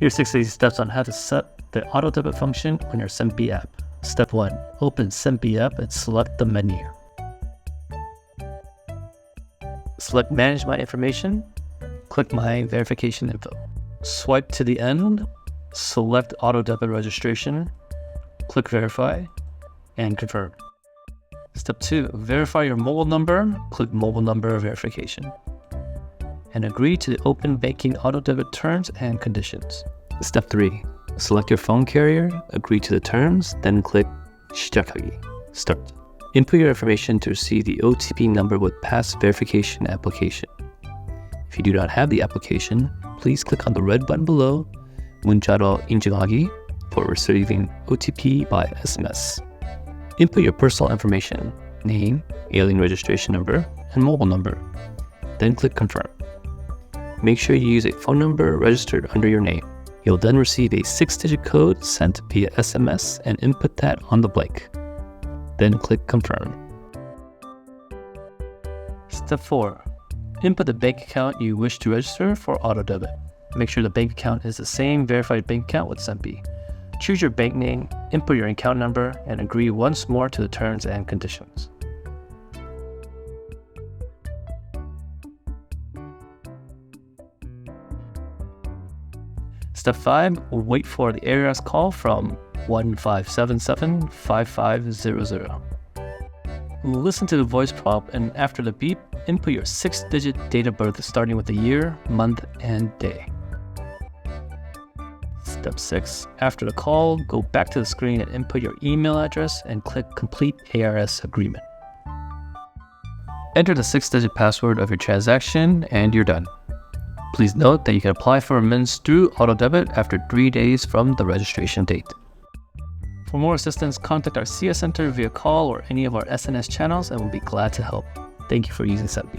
Here's 6 easy steps on how to set the Autodebit function on your SendB app. Step 1. Open SendB app and select the menu. Select Manage My Information. Click My Verification Info. Swipe to the end. Select Autodebit Registration. Click Verify and confirm. Step 2. Verify your mobile number. Click Mobile Number Verification. And agree to the Open Banking Autodebit terms and conditions. Step 3. Select your phone carrier, agree to the terms, then click 시작하기. Start. Input your information to receive the OTP number with Pass Verification application. If you do not have the application, please click on the red button below, 문자로 인증하기, for receiving OTP by SMS. Input your personal information, name, alien registration number, and mobile number. Then click Confirm. Make sure you use a phone number registered under your name. You'll then receive a 6-digit code sent via SMS and input that on the blank. Then click Confirm. Step 4. Input the bank account you wish to register for Autodebit. Make sure the bank account is the same verified bank account with SendB. Choose your bank name, input your account number, and agree once more to the terms and conditions. Step 5. Wait for the ARS call from 1577-5500. Listen to the voice prompt, and after the beep, input your 6-digit date of birth starting with the year, month, and day. Step 6. After the call, go back to the screen and input your email address and click Complete ARS Agreement. Enter the 6-digit password of your transaction and you're done. Please note that you can apply for amends through Autodebit after 3 days from the registration date. For more assistance, contact our CS Center via call or any of our SNS channels and we'll be glad to help. Thank you for using SendB.